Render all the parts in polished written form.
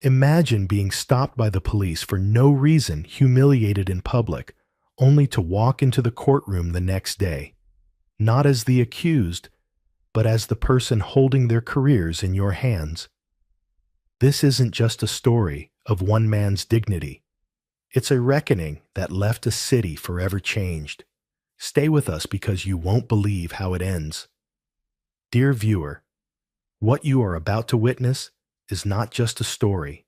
Imagine being stopped by the police for no reason, humiliated in public, only to walk into the courtroom the next day, not as the accused, but as the person holding their careers in your hands. This isn't just a story of one man's dignity. It's a reckoning that left a city forever changed. Stay with us because you won't believe how it ends. Dear viewer, what you are about to witness is not just a story.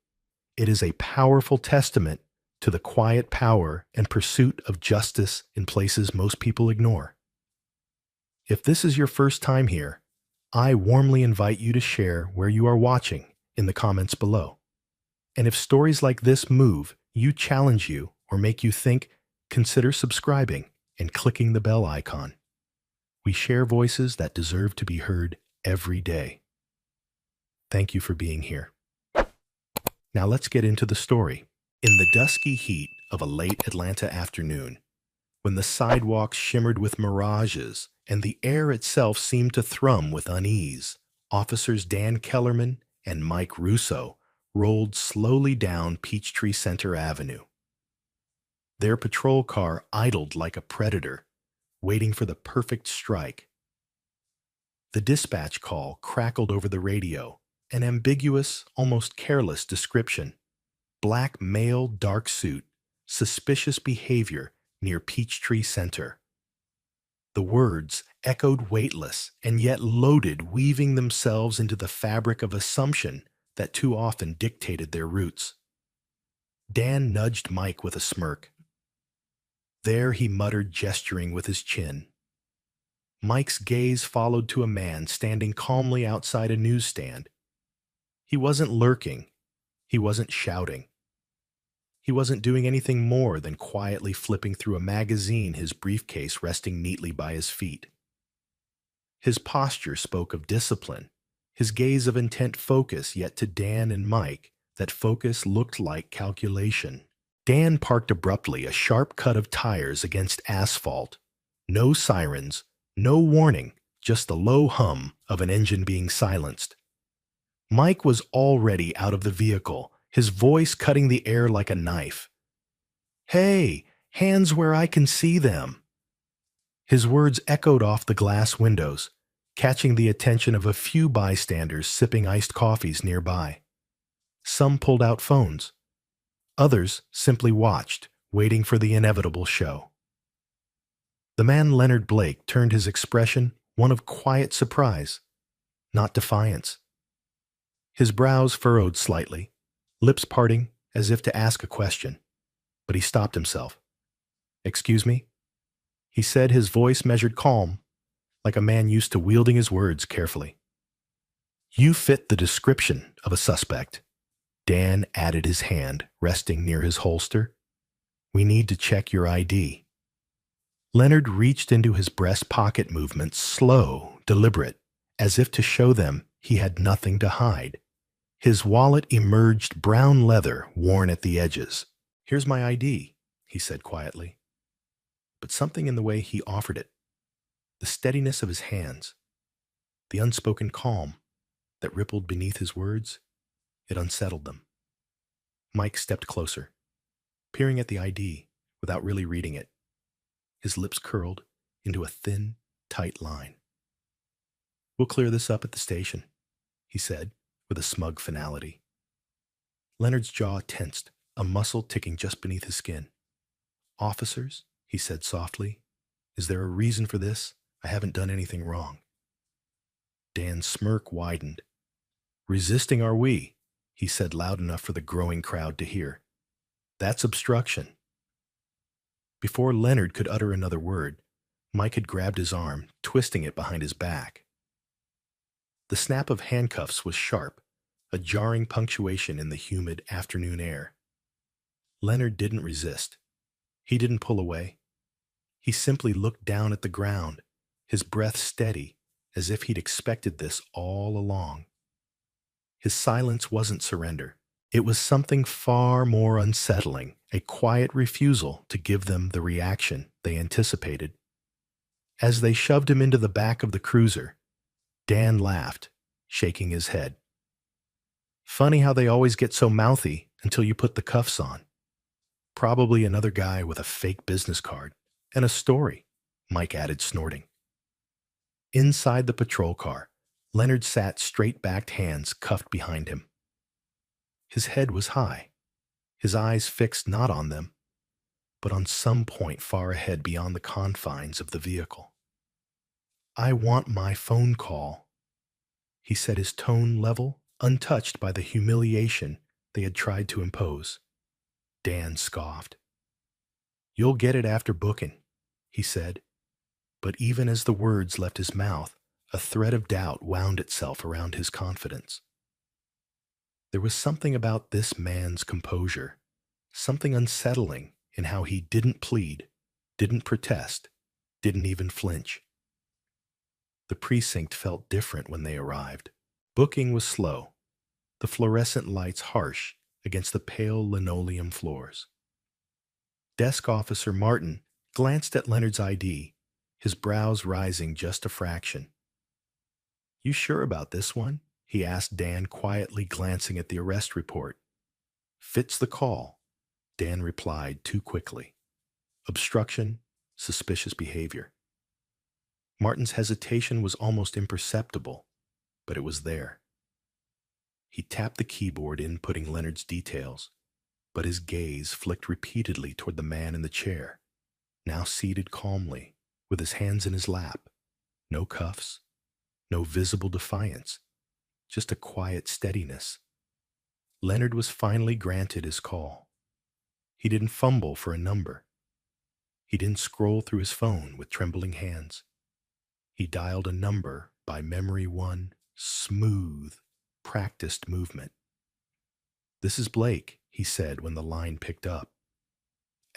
It is a powerful testament to the quiet power and pursuit of justice in places most people ignore. If this is your first time here, I warmly invite you to share where you are watching in the comments below. And if stories like this move you, challenge you, or make you think, consider subscribing and clicking the bell icon. We share voices that deserve to be heard every day. Thank you for being here. Now let's get into the story. In the dusky heat of a late Atlanta afternoon, when the sidewalks shimmered with mirages and the air itself seemed to thrum with unease, officers Dan Kellerman and Mike Russo rolled slowly down Peachtree Center Avenue. Their patrol car idled like a predator, waiting for the perfect strike. The dispatch call crackled over the radio, an ambiguous, almost careless description. Black male, dark suit, suspicious behavior near Peachtree Center. The words echoed weightless and yet loaded, weaving themselves into the fabric of assumption that too often dictated their routes. Dan nudged Mike with a smirk. There he muttered, gesturing with his chin. Mike's gaze followed to a man standing calmly outside a newsstand. He wasn't lurking. He wasn't shouting. He wasn't doing anything more than quietly flipping through a magazine, his briefcase resting neatly by his feet. His posture spoke of discipline, his gaze of intent focus, yet to Dan and Mike, that focus looked like calculation. Dan parked abruptly, a sharp cut of tires against asphalt. No sirens, no warning, just the low hum of an engine being silenced. Mike was already out of the vehicle, his voice cutting the air like a knife. "Hey, hands where I can see them." His words echoed off the glass windows, catching the attention of a few bystanders sipping iced coffees nearby. Some pulled out phones. Others simply watched, waiting for the inevitable show. The man Leonard Blake turned, his expression one of quiet surprise, not defiance. His brows furrowed slightly, lips parting as if to ask a question, but he stopped himself. "Excuse me?" he said, his voice measured calm, like a man used to wielding his words carefully. "You fit the description of a suspect." Dan added, his hand resting near his holster. "We need to check your ID." Leonard reached into his breast pocket, movements slow, deliberate, as if to show them he had nothing to hide. His wallet emerged, brown leather worn at the edges. "Here's my ID," he said quietly. But something in the way he offered it, the steadiness of his hands, the unspoken calm that rippled beneath his words, it unsettled them. Mike stepped closer, peering at the ID without really reading it. His lips curled into a thin, tight line. "We'll clear this up at the station," he said, with a smug finality. Leonard's jaw tensed, a muscle ticking just beneath his skin. "Officers," he said softly, "is there a reason for this? I haven't done anything wrong." Dan's smirk widened. "Resisting are we," he said loud enough for the growing crowd to hear. "That's obstruction." Before Leonard could utter another word, Mike had grabbed his arm, twisting it behind his back. The snap of handcuffs was sharp, a jarring punctuation in the humid afternoon air. Leonard didn't resist. He didn't pull away. He simply looked down at the ground, his breath steady, as if he'd expected this all along. His silence wasn't surrender. It was something far more unsettling, a quiet refusal to give them the reaction they anticipated. As they shoved him into the back of the cruiser, Dan laughed, shaking his head. Funny how they always get so mouthy until you put the cuffs on. Probably another guy with a fake business card and a story, Mike added, snorting. Inside the patrol car, Leonard sat straight-backed, hands cuffed behind him. His head was high, his eyes fixed not on them, but on some point far ahead beyond the confines of the vehicle. "I want my phone call," he said, his tone level, untouched by the humiliation they had tried to impose. Dan scoffed. "You'll get it after booking," he said, but even as the words left his mouth, a thread of doubt wound itself around his confidence. There was something about this man's composure, something unsettling in how he didn't plead, didn't protest, didn't even flinch. The precinct felt different when they arrived. Booking was slow, the fluorescent lights harsh against the pale linoleum floors. Desk officer Martin glanced at Leonard's ID, his brows rising just a fraction. "You sure about this one?" he asked Dan, quietly glancing at the arrest report. "Fits the call," Dan replied too quickly. "Obstruction, suspicious behavior." Martin's hesitation was almost imperceptible, but it was there. He tapped the keyboard, inputting Leonard's details, but his gaze flicked repeatedly toward the man in the chair, now seated calmly, with his hands in his lap. No cuffs, no visible defiance, just a quiet steadiness. Leonard was finally granted his call. He didn't fumble for a number. He didn't scroll through his phone with trembling hands. He dialed a number by memory, one smooth, practiced movement. "This is Blake," he said when the line picked up.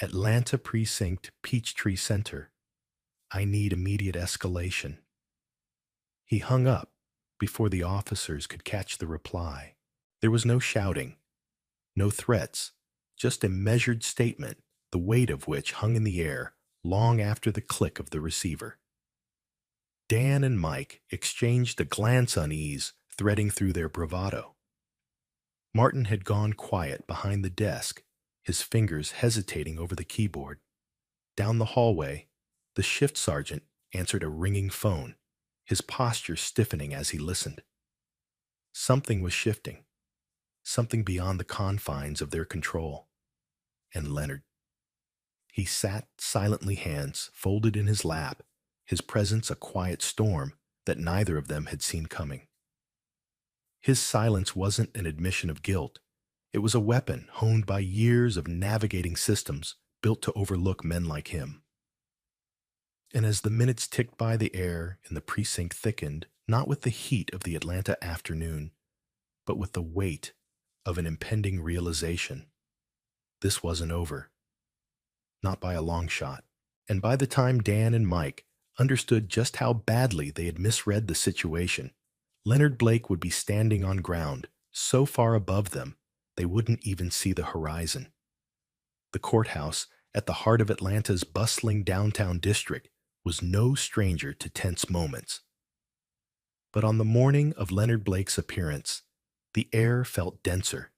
"Atlanta Precinct, Peachtree Center. I need immediate escalation." He hung up before the officers could catch the reply. There was no shouting, no threats, just a measured statement, the weight of which hung in the air long after the click of the receiver. Dan and Mike exchanged a glance, unease threading through their bravado. Martin had gone quiet behind the desk, his fingers hesitating over the keyboard. Down the hallway, the shift sergeant answered a ringing phone, his posture stiffening as he listened. Something was shifting, something beyond the confines of their control. And Leonard. He sat silently, hands folded in his lap, his presence a quiet storm that neither of them had seen coming. His silence wasn't an admission of guilt. It was a weapon honed by years of navigating systems built to overlook men like him. And as the minutes ticked by, the air in the precinct thickened, not with the heat of the Atlanta afternoon, but with the weight of an impending realization. This wasn't over. Not by a long shot. And by the time Dan and Mike understood just how badly they had misread the situation, Leonard Blake would be standing on ground so far above them they wouldn't even see the horizon. The courthouse, at the heart of Atlanta's bustling downtown district, was no stranger to tense moments. But on the morning of Leonard Blake's appearance, the air felt denser,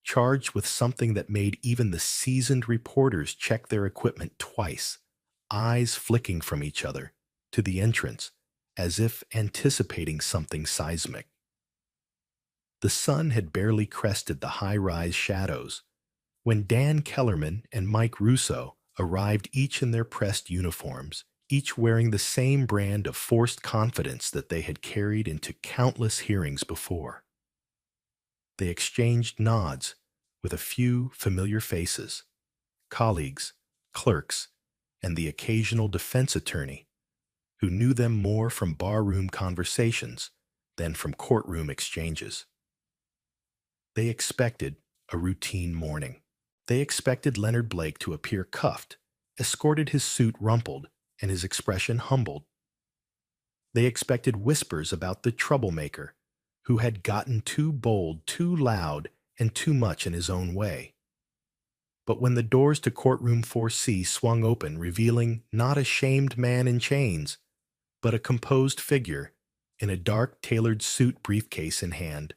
charged with something that made even the seasoned reporters check their equipment twice, eyes flicking from each other to the entrance, as if anticipating something seismic. The sun had barely crested the high-rise shadows when Dan Kellerman and Mike Russo arrived, each in their pressed uniforms, each wearing the same brand of forced confidence that they had carried into countless hearings before. They exchanged nods with a few familiar faces, colleagues, clerks, and the occasional defense attorney, who knew them more from barroom conversations than from courtroom exchanges. They expected a routine morning. They expected Leonard Blake to appear cuffed, escorted, his suit rumpled, and his expression humbled. They expected whispers about the troublemaker who had gotten too bold, too loud, and too much in his own way. But when the doors to courtroom 4C swung open, revealing not a shamed man in chains, but a composed figure in a dark tailored suit, briefcase in hand,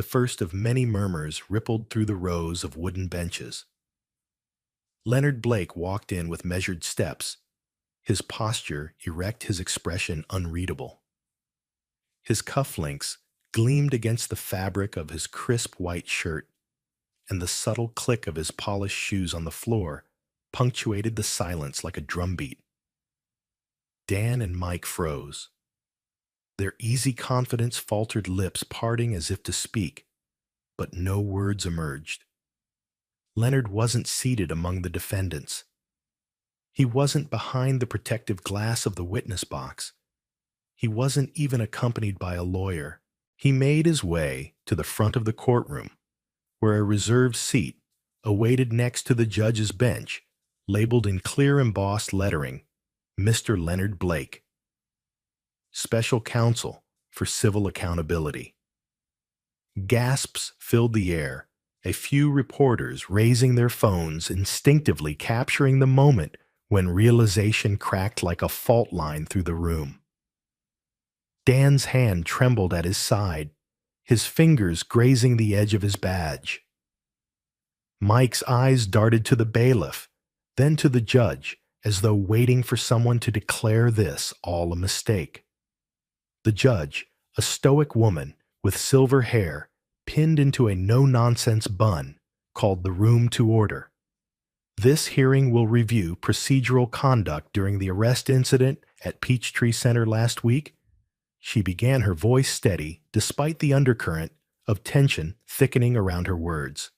The first of many murmurs rippled through the rows of wooden benches. Leonard Blake walked in with measured steps, his posture erect, his expression unreadable. His cufflinks gleamed against the fabric of his crisp white shirt, and the subtle click of his polished shoes on the floor punctuated the silence like a drumbeat. Dan and Mike froze. Their easy confidence faltered lips parting as if to speak, but no words emerged. Leonard wasn't seated among the defendants. He wasn't behind the protective glass of the witness box. He wasn't even accompanied by a lawyer. He made his way to the front of the courtroom, where a reserved seat awaited next to the judge's bench, labeled in clear embossed lettering, Mr. Leonard Blake, Special Counsel for Civil Accountability. Gasps filled the air, a few reporters raising their phones, instinctively capturing the moment when realization cracked like a fault line through the room. Dan's hand trembled at his side, his fingers grazing the edge of his badge. Mike's eyes darted to the bailiff, then to the judge, as though waiting for someone to declare this all a mistake. The judge, a stoic woman with silver hair pinned into a no-nonsense bun, called the room to order. This hearing will review procedural conduct during the arrest incident at Peachtree Center last week. She began, her voice steady despite the undercurrent of tension thickening around her words.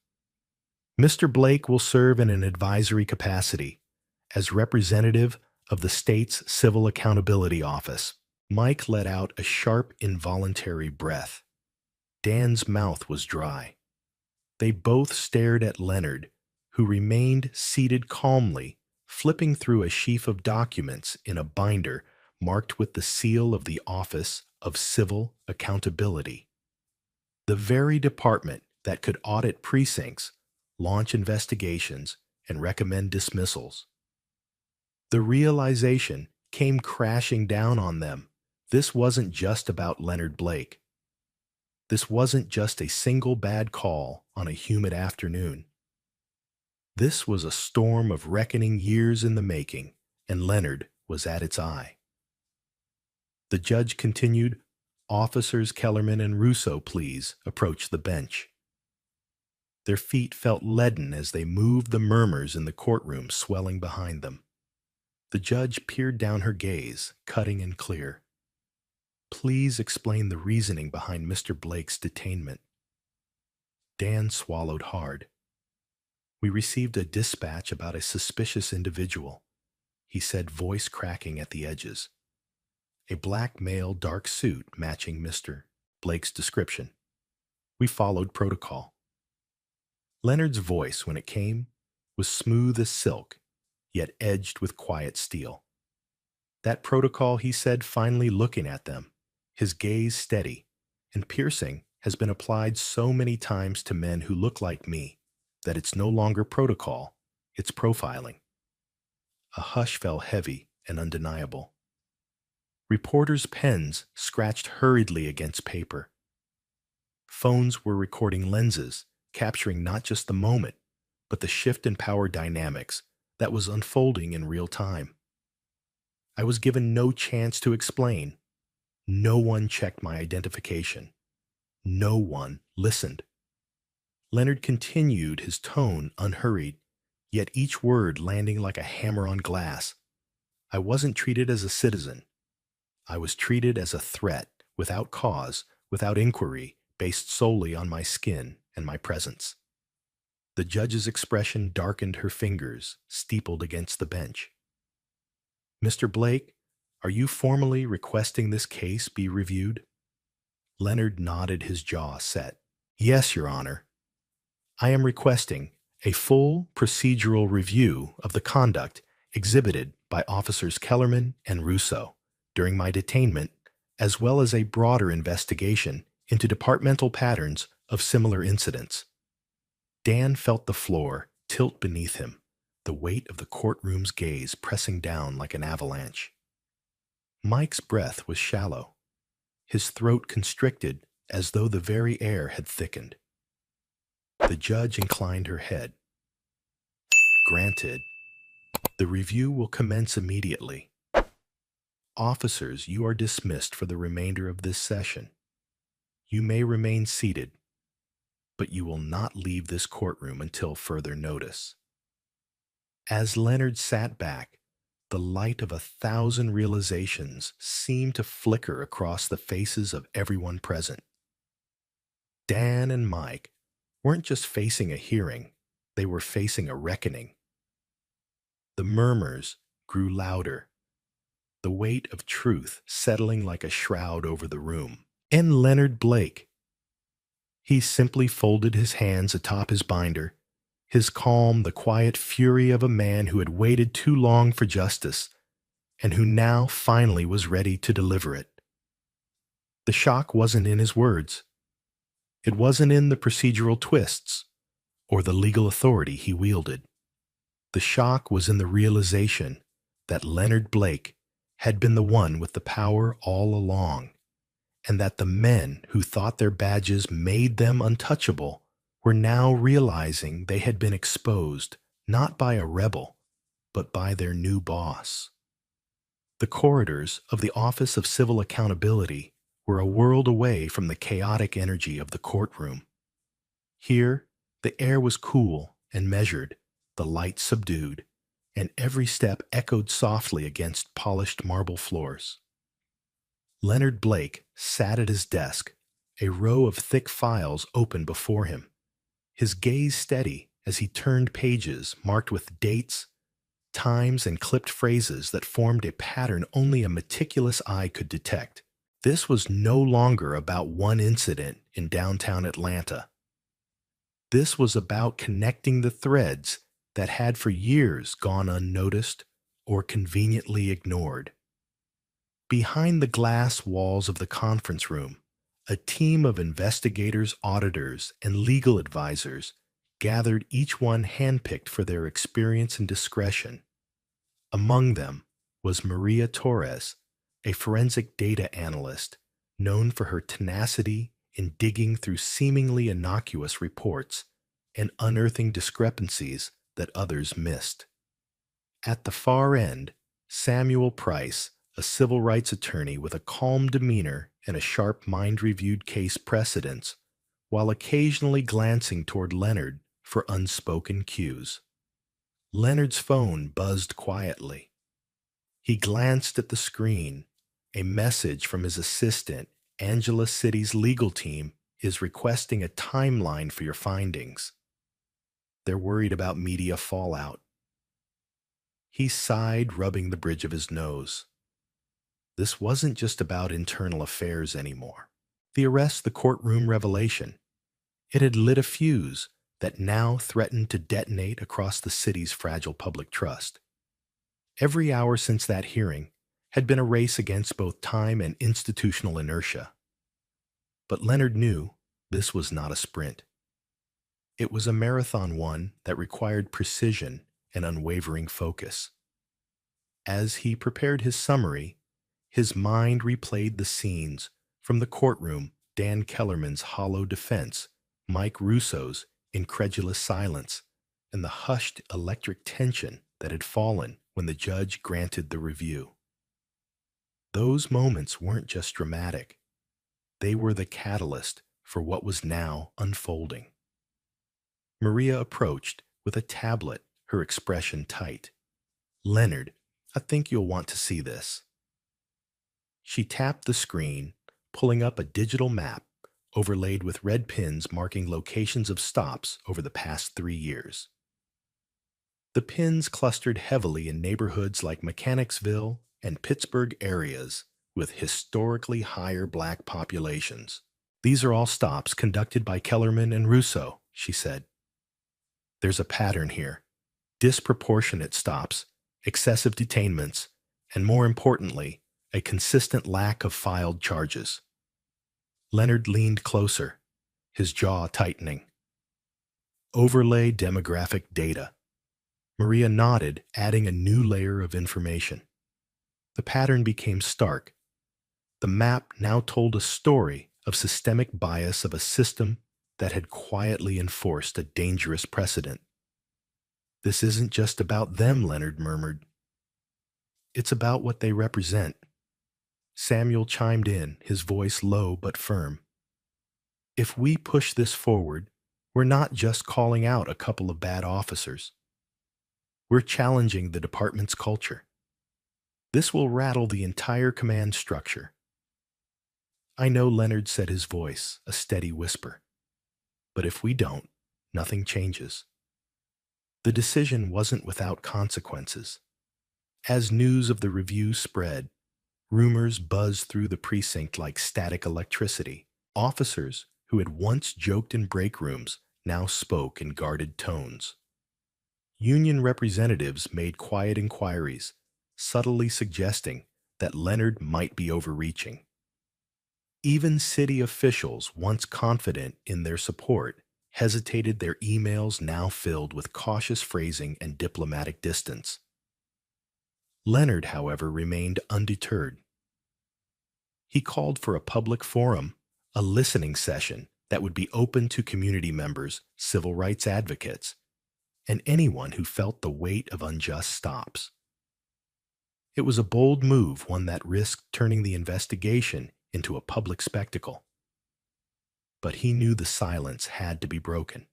Mr. Blake will serve in an advisory capacity as representative of the state's Civil Accountability Office. Mike let out a sharp, involuntary breath. Dan's mouth was dry. They both stared at Leonard, who remained seated calmly, flipping through a sheaf of documents in a binder marked with the seal of the Office of Civil Accountability, the very department that could audit precincts, launch investigations, and recommend dismissals. The realization came crashing down on them. This wasn't just about Leonard Blake. This wasn't just a single bad call on a humid afternoon. This was a storm of reckoning years in the making, and Leonard was at its eye. The judge continued, "Officers Kellerman and Russo, please, approach the bench." Their feet felt leaden as they moved, the murmurs in the courtroom swelling behind them. The judge peered down her gaze, cutting and clear. "Please explain the reasoning behind Mr. Blake's detainment." Dan swallowed hard. "We received a dispatch about a suspicious individual," he said, voice cracking at the edges. "A black male, dark suit matching Mr. Blake's description. We followed protocol." Leonard's voice, when it came, was smooth as silk, yet edged with quiet steel. "That protocol," he said, finally looking at them, his gaze steady and piercing, "has been applied so many times to men who look like me that it's no longer protocol, it's profiling." A hush fell heavy and undeniable. Reporters' pens scratched hurriedly against paper. Phones were recording lenses, capturing not just the moment, but the shift in power dynamics that was unfolding in real time. I was given no chance to explain. No one checked my identification. No one listened. Leonard continued, his tone unhurried, yet each word landing like a hammer on glass. "I wasn't treated as a citizen. I was treated as a threat, without cause, without inquiry, based solely on my skin and my presence." The judge's expression darkened, her fingers steepled against the bench. "Mr. Blake, are you formally requesting this case be reviewed?" Leonard nodded, his jaw set. "Yes, Your Honor. I am requesting a full procedural review of the conduct exhibited by Officers Kellerman and Russo during my detainment, as well as a broader investigation into departmental patterns of similar incidents." Dan felt the floor tilt beneath him, the weight of the courtroom's gaze pressing down like an avalanche. Mike's breath was shallow, his throat constricted as though the very air had thickened. The judge inclined her head. Granted, the review will commence immediately. Officers, you are dismissed for the remainder of this session. You may remain seated, but you will not leave this courtroom until further notice. As Leonard sat back, the light of 1,000 realizations seemed to flicker across the faces of everyone present. Dan and Mike weren't just facing a hearing, they were facing a reckoning. The murmurs grew louder, the weight of truth settling like a shroud over the room. And Leonard Blake. He simply folded his hands atop his binder, his calm the quiet fury of a man who had waited too long for justice, and who now finally was ready to deliver it. The shock wasn't in his words. It wasn't in the procedural twists or the legal authority he wielded. The shock was in the realization that Leonard Blake had been the one with the power all along, and that the men who thought their badges made them untouchable were now realizing they had been exposed not by a rebel, but by their new boss. The corridors of the Office of Civil Accountability were a world away from the chaotic energy of the courtroom. Here, the air was cool and measured, the light subdued, and every step echoed softly against polished marble floors. Leonard Blake sat at his desk, a row of thick files open before him, his gaze steady as he turned pages marked with dates, times, and clipped phrases that formed a pattern only a meticulous eye could detect. This was no longer about one incident in downtown Atlanta. This was about connecting the threads that had for years gone unnoticed or conveniently ignored. Behind the glass walls of the conference room, a team of investigators, auditors, and legal advisors gathered, each one handpicked for their experience and discretion. Among them was Maria Torres, a forensic data analyst known for her tenacity in digging through seemingly innocuous reports and unearthing discrepancies that others missed. At the far end, Samuel Price, a civil rights attorney with a calm demeanor and a sharp mind-reviewed case precedents, while occasionally glancing toward Leonard for unspoken cues. Leonard's phone buzzed quietly. He glanced at the screen. A message from his assistant, Angela City's legal team, is requesting a timeline for your findings. They're worried about media fallout. He sighed, rubbing the bridge of his nose. This wasn't just about internal affairs anymore. The arrest, the courtroom revelation. It had lit a fuse that now threatened to detonate across the city's fragile public trust. Every hour since that hearing had been a race against both time and institutional inertia. But Leonard knew this was not a sprint. It was a marathon, one that required precision and unwavering focus. As he prepared his summary, his mind replayed the scenes from the courtroom, Dan Kellerman's hollow defense, Mike Russo's incredulous silence, and the hushed electric tension that had fallen when the judge granted the review. Those moments weren't just dramatic. They were the catalyst for what was now unfolding. Maria approached with a tablet, her expression tight. "Leonard, I think you'll want to see this." She tapped the screen, pulling up a digital map overlaid with red pins marking locations of stops over the past 3 years. The pins clustered heavily in neighborhoods like Mechanicsville and Pittsburgh areas with historically higher black populations. "These are all stops conducted by Kellerman and Russo," she said. "There's a pattern here. Disproportionate stops, excessive detainments, and more importantly, a consistent lack of filed charges." Leonard leaned closer, his jaw tightening. "Overlay demographic data." Maria nodded, adding a new layer of information. The pattern became stark. The map now told a story of systemic bias of a system that had quietly enforced a dangerous precedent. "This isn't just about them," Leonard murmured. "It's about what they represent." Samuel chimed in, his voice low but firm. "If we push this forward, we're not just calling out a couple of bad officers. We're challenging the department's culture. This will rattle the entire command structure." "I know," Leonard said, his voice a steady whisper. "But if we don't, nothing changes." The decision wasn't without consequences. As news of the review spread, rumors buzzed through the precinct like static electricity. Officers who had once joked in break rooms now spoke in guarded tones. Union representatives made quiet inquiries, subtly suggesting that Leonard might be overreaching. Even city officials, once confident in their support, hesitated, their emails now filled with cautious phrasing and diplomatic distance. Leonard, however, remained undeterred. He called for a public forum, a listening session that would be open to community members, civil rights advocates, and anyone who felt the weight of unjust stops. It was a bold move, one that risked turning the investigation into a public spectacle. But he knew the silence had to be broken.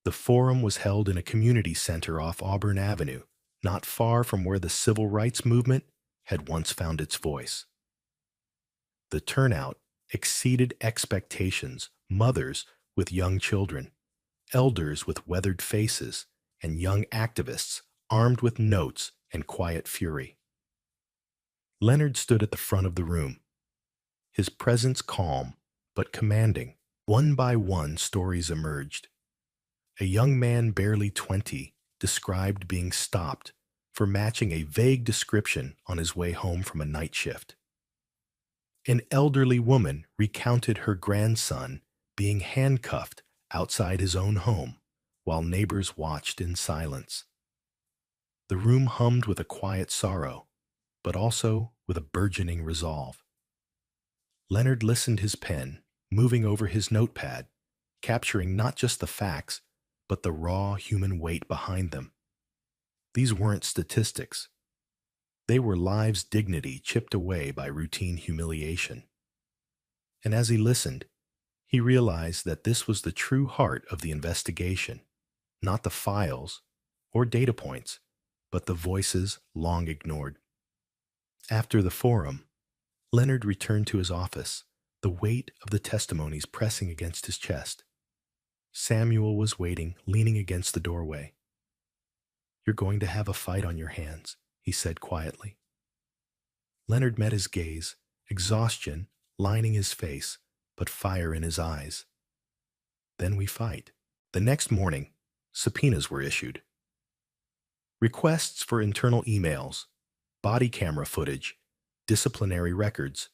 The forum was held in a community center off Auburn Avenue, not far from where the civil rights movement had once found its voice. The turnout exceeded expectations: mothers with young children, elders with weathered faces, and young activists armed with notes and quiet fury. Leonard stood at the front of the room, his presence calm but commanding. One by one, stories emerged. A young man barely 20 described being stopped for matching a vague description on his way home from a night shift. An elderly woman recounted her grandson being handcuffed outside his own home while neighbors watched in silence. The room hummed with a quiet sorrow, but also with a burgeoning resolve. Leonard listened, his pen moving over his notepad, capturing not just the facts, but the raw human weight behind them. These weren't statistics. They were lives' dignity chipped away by routine humiliation. And as he listened, he realized that this was the true heart of the investigation, not the files or data points, but the voices long ignored. After the forum, Leonard returned to his office, the weight of the testimonies pressing against his chest. Samuel was waiting, leaning against the doorway. "You're going to have a fight on your hands," he said quietly. Leonard met his gaze, exhaustion lining his face, but fire in his eyes. "Then we fight." The next morning, subpoenas were issued. Requests for internal emails, body camera footage, disciplinary records,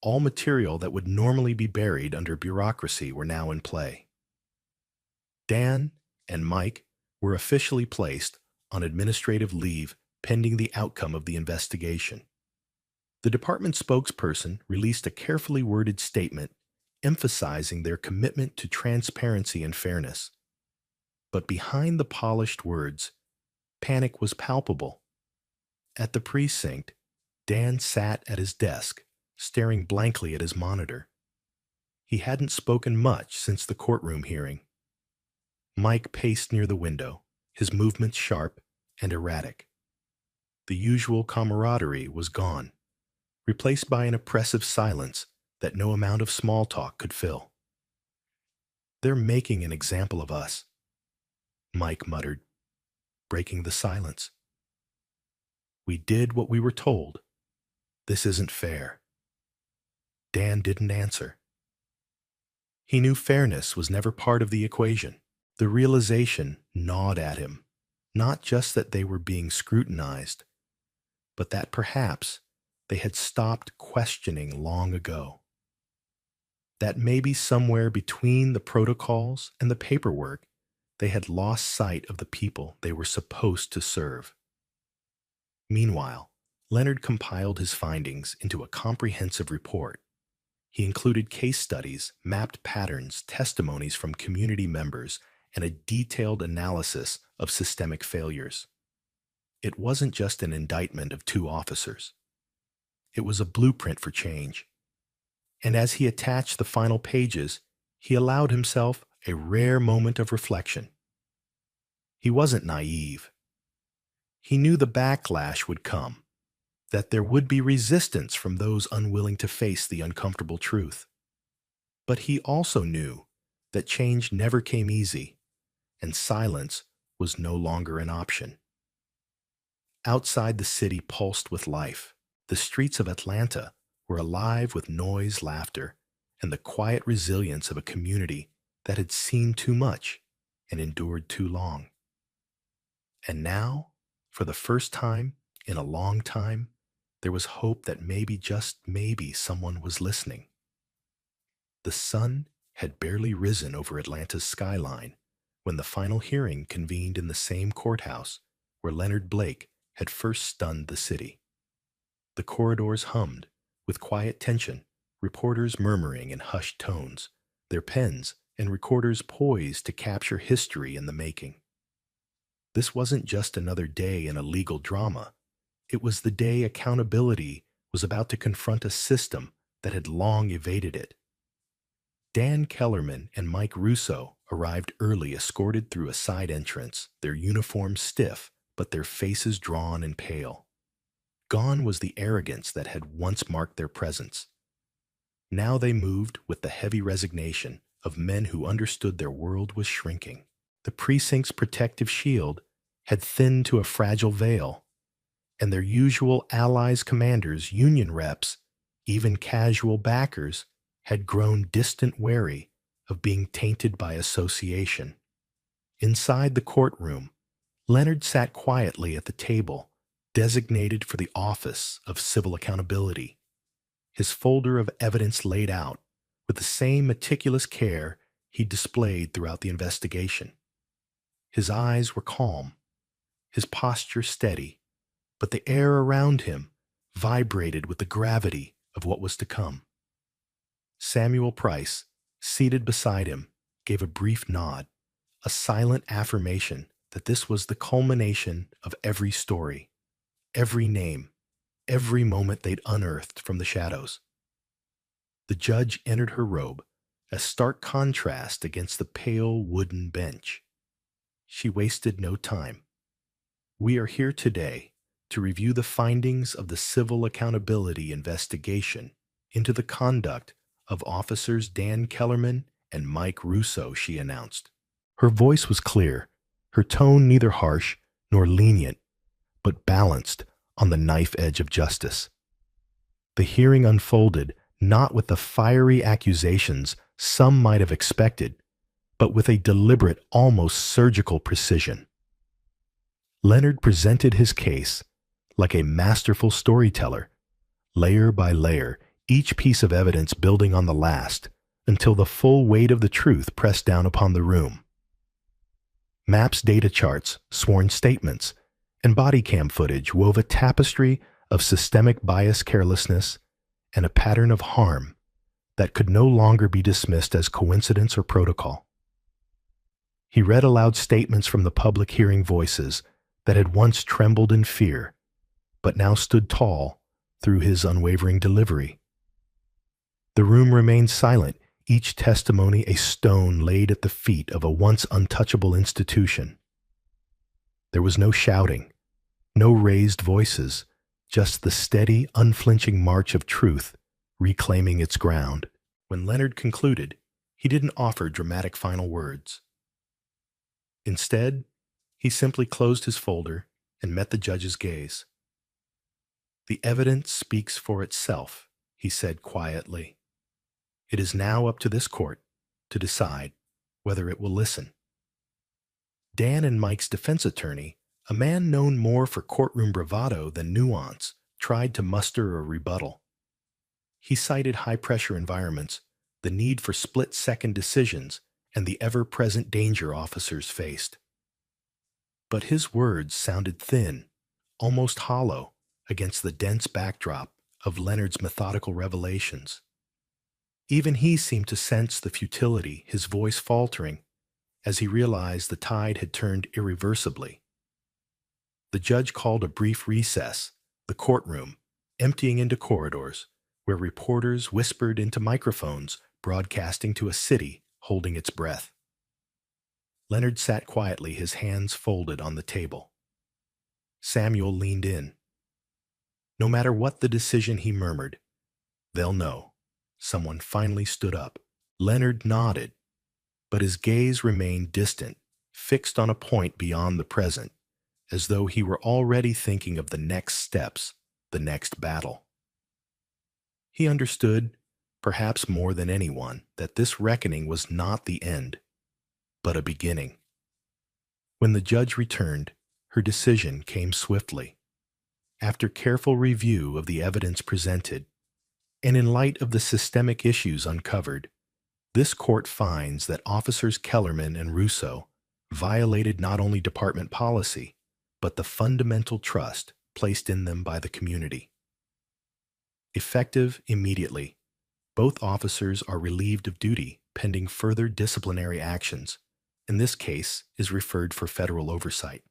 all material that would normally be buried under bureaucracy were now in play. Dan and Mike were officially placed on administrative leave pending the outcome of the investigation. The department spokesperson released a carefully worded statement emphasizing their commitment to transparency and fairness. But behind the polished words, panic was palpable. At the precinct, Dan sat at his desk, staring blankly at his monitor. He hadn't spoken much since the courtroom hearing. Mike paced near the window, his movements sharp and erratic. The usual camaraderie was gone, replaced by an oppressive silence that no amount of small talk could fill. "They're making an example of us," Mike muttered, breaking the silence. "We did what we were told. This isn't fair." Dan didn't answer. He knew fairness was never part of the equation. The realization gnawed at him, not just that they were being scrutinized, but that perhaps they had stopped questioning long ago. That maybe somewhere between the protocols and the paperwork, they had lost sight of the people they were supposed to serve. Meanwhile, Leonard compiled his findings into a comprehensive report. He included case studies, mapped patterns, testimonies from community members, and a detailed analysis of systemic failures. It wasn't just an indictment of two officers. It was a blueprint for change. And as he attached the final pages, he allowed himself a rare moment of reflection. He wasn't naive. He knew the backlash would come, that there would be resistance from those unwilling to face the uncomfortable truth. But he also knew that change never came easy, and silence was no longer an option. Outside the city pulsed with life. The streets of Atlanta were alive with noise, laughter, and the quiet resilience of a community that had seen too much and endured too long. And now, for the first time in a long time, there was hope that maybe, just maybe, someone was listening. The sun had barely risen over Atlanta's skyline when the final hearing convened in the same courthouse where Leonard Blake had first stunned the city. The corridors hummed with quiet tension, reporters murmuring in hushed tones, their pens and recorders poised to capture history in the making. This wasn't just another day in a legal drama. It was the day accountability was about to confront a system that had long evaded it. Dan Kellerman and Mike Russo arrived early, escorted through a side entrance, their uniforms stiff, but their faces drawn and pale. Gone was the arrogance that had once marked their presence. Now they moved with the heavy resignation of men who understood their world was shrinking. The precinct's protective shield had thinned to a fragile veil, and their usual allies, commanders, union reps, even casual backers, had grown distant, wary of being tainted by association. Inside the courtroom, Leonard sat quietly at the table designated for the Office of Civil Accountability, his folder of evidence laid out with the same meticulous care he displayed throughout the investigation. His eyes were calm, his posture steady, but the air around him vibrated with the gravity of what was to come. Samuel Price, seated beside him, gave a brief nod, a silent affirmation that this was the culmination of every story, every name, every moment they'd unearthed from the shadows. The judge entered her robe, a stark contrast against the pale wooden bench. She wasted no time. We are here today to review the findings of the Civil Accountability Investigation into the conduct of Officers Dan Kellerman and Mike Russo, she announced. Her voice was clear, her tone neither harsh nor lenient, but balanced on the knife edge of justice. The hearing unfolded not with the fiery accusations some might have expected, but with a deliberate, almost surgical precision. Leonard presented his case like a masterful storyteller, layer by layer, each piece of evidence building on the last, until the full weight of the truth pressed down upon the room. Maps, data charts, sworn statements, and body cam footage wove a tapestry of systemic bias, carelessness, and a pattern of harm that could no longer be dismissed as coincidence or protocol. He read aloud statements from the public, hearing voices that had once trembled in fear, but now stood tall through his unwavering delivery. The room remained silent, each testimony a stone laid at the feet of a once untouchable institution. There was no shouting, no raised voices, just the steady, unflinching march of truth reclaiming its ground. When Leonard concluded, he didn't offer dramatic final words. Instead, he simply closed his folder and met the judge's gaze. "The evidence speaks for itself," he said quietly. "It is now up to this court to decide whether it will listen." Dan and Mike's defense attorney, a man known more for courtroom bravado than nuance, tried to muster a rebuttal. He cited high-pressure environments, the need for split-second decisions, and the ever-present danger officers faced. But his words sounded thin, almost hollow, against the dense backdrop of Leonard's methodical revelations. Even he seemed to sense the futility, his voice faltering, as he realized the tide had turned irreversibly. The judge called a brief recess, the courtroom, emptying into corridors, where reporters whispered into microphones, broadcasting to a city holding its breath. Leonard sat quietly, his hands folded on the table. Samuel leaned in. No matter what the decision, he murmured, "They'll know." Someone finally stood up. Leonard nodded, but his gaze remained distant, fixed on a point beyond the present, as though he were already thinking of the next steps, the next battle. He understood, perhaps more than anyone, that this reckoning was not the end, but a beginning. When the judge returned, her decision came swiftly. After careful review of the evidence presented, and in light of the systemic issues uncovered, this court finds that Officers Kellerman and Russo violated not only department policy, but the fundamental trust placed in them by the community. Effective immediately, both officers are relieved of duty pending further disciplinary actions, and this case is referred for federal oversight.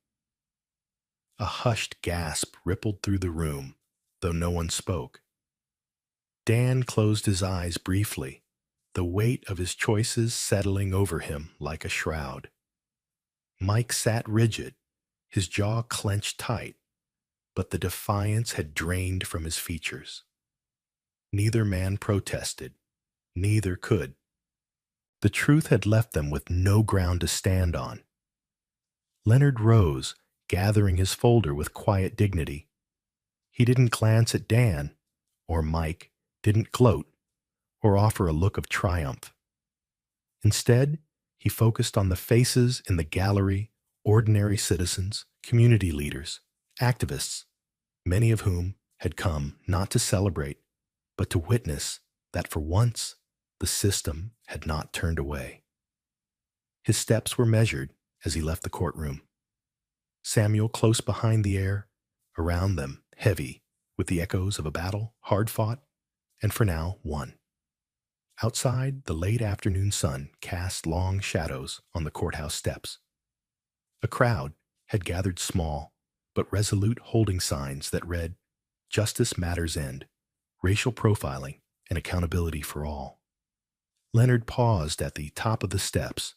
A hushed gasp rippled through the room, though no one spoke. Dan closed his eyes briefly, the weight of his choices settling over him like a shroud. Mike sat rigid, his jaw clenched tight, but the defiance had drained from his features. Neither man protested, neither could. The truth had left them with no ground to stand on. Leonard rose, gathering his folder with quiet dignity. He didn't glance at Dan, or Mike, didn't gloat, or offer a look of triumph. Instead, he focused on the faces in the gallery, ordinary citizens, community leaders, activists, many of whom had come not to celebrate, but to witness that for once the system had not turned away. His steps were measured as he left the courtroom. Samuel close behind, the air around them heavy with the echoes of a battle hard-fought and for now won. Outside, the late afternoon sun cast long shadows on the courthouse steps. A crowd had gathered, small but resolute, holding signs that read, "Justice Matters End, Racial Profiling and Accountability for All." Leonard paused at the top of the steps,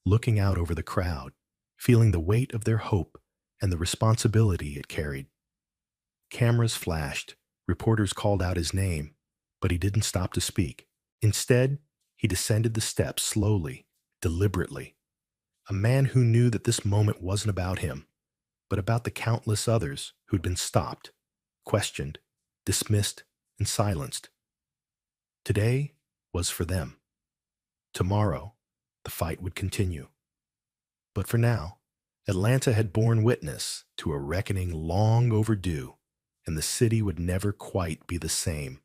looking out over the crowd, feeling the weight of their hope and the responsibility it carried. Cameras flashed, reporters called out his name, but he didn't stop to speak. Instead, he descended the steps slowly, deliberately. A man who knew that this moment wasn't about him, but about the countless others who'd been stopped, questioned, dismissed, and silenced. Today was for them. Tomorrow, the fight would continue. But for now, Atlanta had borne witness to a reckoning long overdue, and the city would never quite be the same.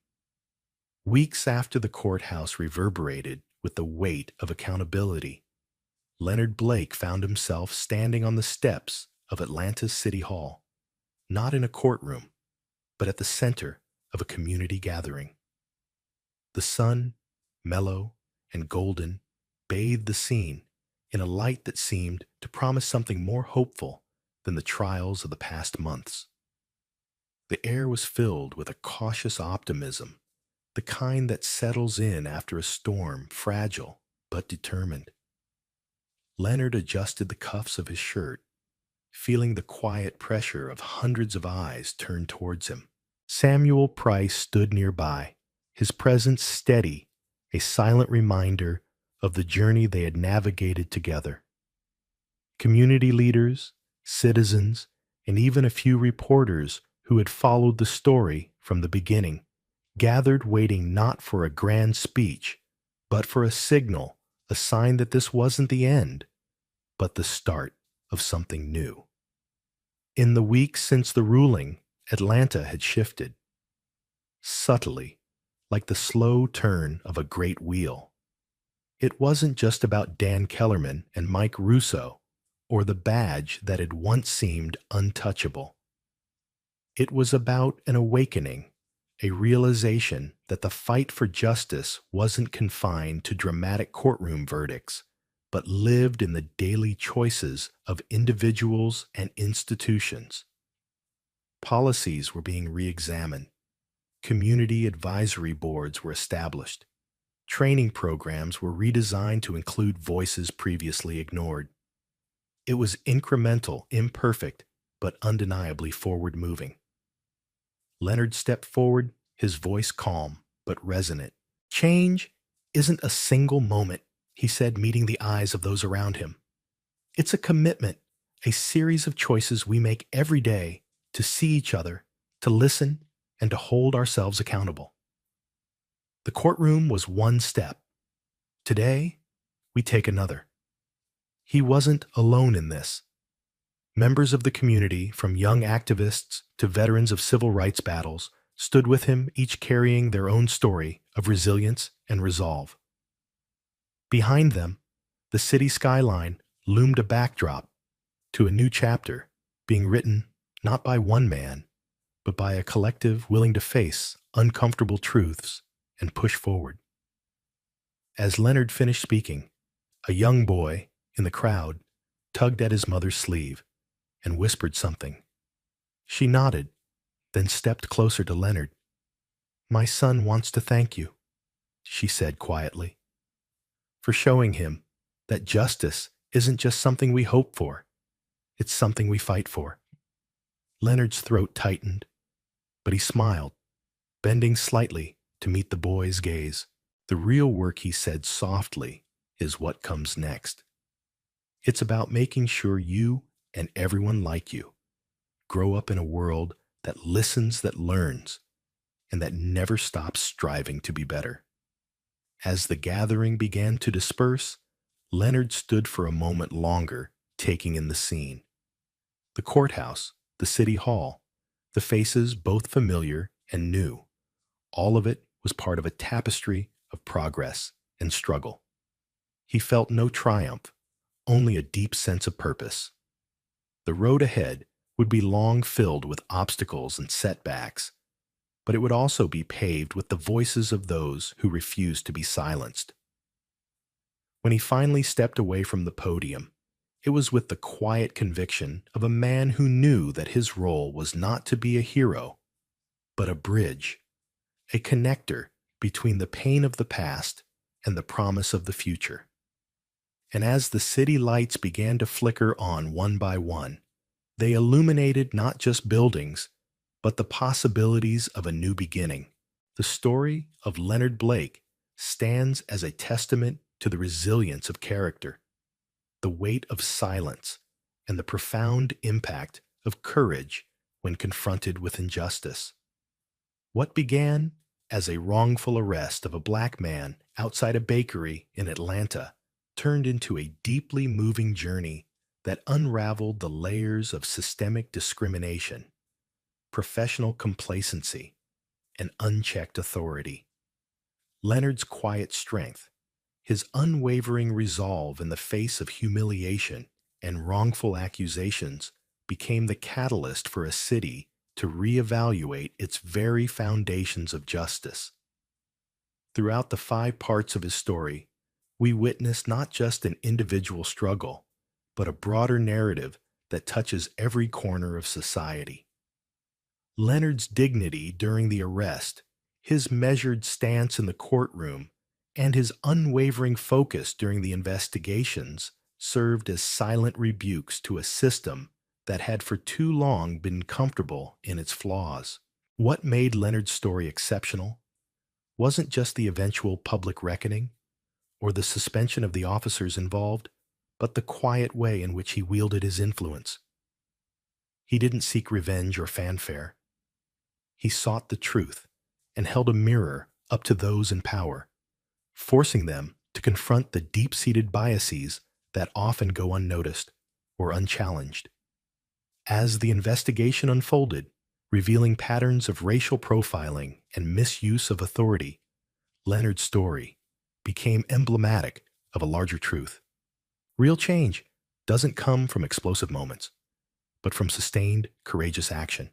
Weeks after the courthouse reverberated with the weight of accountability, Leonard Blake found himself standing on the steps of Atlanta's City Hall, not in a courtroom, but at the center of a community gathering. The sun, mellow and golden, bathed the scene in a light that seemed to promise something more hopeful than the trials of the past months. The air was filled with a cautious optimism, the kind that settles in after a storm, fragile but determined. Leonard adjusted the cuffs of his shirt, feeling the quiet pressure of hundreds of eyes turned towards him. Samuel Price stood nearby, his presence steady, a silent reminder of the journey they had navigated together. Community leaders, citizens, and even a few reporters who had followed the story from the beginning gathered, waiting not for a grand speech, but for a signal, a sign that this wasn't the end, but the start of something new. In the weeks since the ruling, Atlanta had shifted. Subtly, like the slow turn of a great wheel. It wasn't just about Dan Kellerman and Mike Russo, or the badge that had once seemed untouchable. It was about an awakening, a realization that the fight for justice wasn't confined to dramatic courtroom verdicts, but lived in the daily choices of individuals and institutions. Policies were being re-examined. Community advisory boards were established. Training programs were redesigned to include voices previously ignored. It was incremental, imperfect, but undeniably forward-moving. Leonard stepped forward, his voice calm but resonant. "Change isn't a single moment," he said, meeting the eyes of those around him. "It's a commitment, a series of choices we make every day to see each other, to listen, and to hold ourselves accountable." The courtroom was one step. Today, we take another. He wasn't alone in this. Members of the community, from young activists to veterans of civil rights battles, stood with him, each carrying their own story of resilience and resolve. Behind them, the city skyline loomed a backdrop to a new chapter being written not by one man, but by a collective willing to face uncomfortable truths and push forward. As Leonard finished speaking, a young boy in the crowd tugged at his mother's sleeve and whispered something. She nodded, then stepped closer to Leonard. "My son wants to thank you," she said quietly, "for showing him that justice isn't just something we hope for, it's something we fight for." Leonard's throat tightened, but he smiled, bending slightly to meet the boy's gaze. "The real work," he said softly, "is what comes next. It's about making sure you and everyone like you grow up in a world that listens, that learns, and that never stops striving to be better." As the gathering began to disperse, Leonard stood for a moment longer, taking in the scene. The courthouse, the city hall, the faces both familiar and new, all of it was part of a tapestry of progress and struggle. He felt no triumph, only a deep sense of purpose. The road ahead would be long filled with obstacles and setbacks, but it would also be paved with the voices of those who refused to be silenced. When he finally stepped away from the podium, it was with the quiet conviction of a man who knew that his role was not to be a hero, but a bridge, a connector between the pain of the past and the promise of the future. And as the city lights began to flicker on one by one, they illuminated not just buildings, but the possibilities of a new beginning. The story of Leonard Blake stands as a testament to the resilience of character, the weight of silence, and the profound impact of courage when confronted with injustice. What began as a wrongful arrest of a black man outside a bakery in Atlanta turned into a deeply moving journey that unraveled the layers of systemic discrimination, professional complacency, and unchecked authority. Leonard's quiet strength, his unwavering resolve in the face of humiliation and wrongful accusations, became the catalyst for a city to reevaluate its very foundations of justice. Throughout the 5 parts of his story, we witness not just an individual struggle, but a broader narrative that touches every corner of society. Leonard's dignity during the arrest, his measured stance in the courtroom, and his unwavering focus during the investigations served as silent rebukes to a system that had for too long been comfortable in its flaws. What made Leonard's story exceptional wasn't just the eventual public reckoning or the suspension of the officers involved, but the quiet way in which he wielded his influence. He didn't seek revenge or fanfare. He sought the truth and held a mirror up to those in power, forcing them to confront the deep-seated biases that often go unnoticed or unchallenged. As the investigation unfolded, revealing patterns of racial profiling and misuse of authority, Leonard's story became emblematic of a larger truth. Real change doesn't come from explosive moments, but from sustained, courageous action.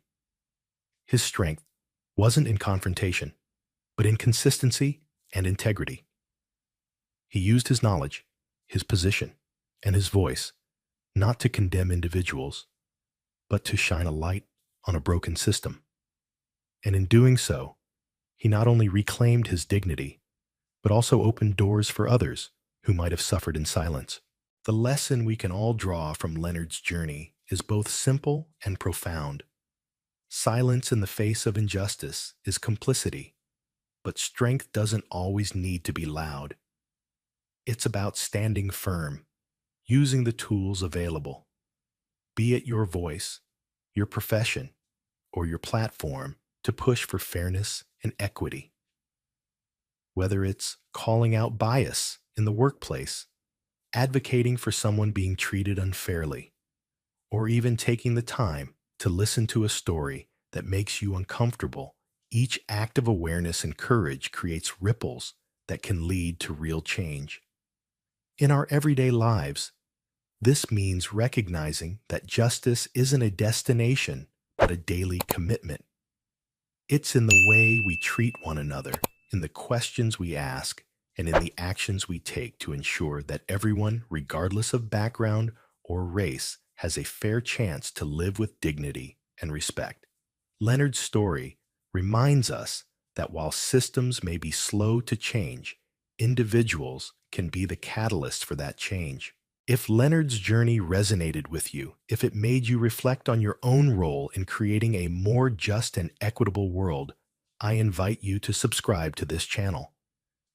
His strength wasn't in confrontation, but in consistency and integrity. He used his knowledge, his position, and his voice not to condemn individuals, but to shine a light on a broken system. And in doing so, he not only reclaimed his dignity, but also opened doors for others who might have suffered in silence. The lesson we can all draw from Leonard's journey is both simple and profound. Silence in the face of injustice is complicity, but strength doesn't always need to be loud. It's about standing firm, using the tools available, be it your voice, your profession, or your platform, to push for fairness and equity. Whether it's calling out bias in the workplace, advocating for someone being treated unfairly, or even taking the time to listen to a story that makes you uncomfortable, each act of awareness and courage creates ripples that can lead to real change. In our everyday lives, this means recognizing that justice isn't a destination, but a daily commitment. It's in the way we treat one another, in the questions we ask, and in the actions we take to ensure that everyone, regardless of background or race, has a fair chance to live with dignity and respect. Leonard's story reminds us that while systems may be slow to change, individuals can be the catalyst for that change. If Leonard's journey resonated with you, if it made you reflect on your own role in creating a more just and equitable world, I invite you to subscribe to this channel.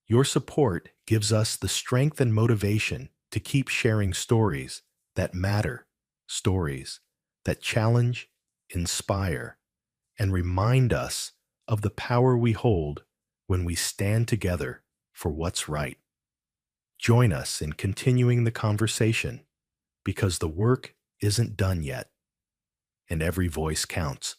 Your support gives us the strength and motivation to keep sharing stories that matter, stories that challenge, inspire, and remind us of the power we hold when we stand together for what's right. Join us in continuing the conversation, because the work isn't done yet, and every voice counts.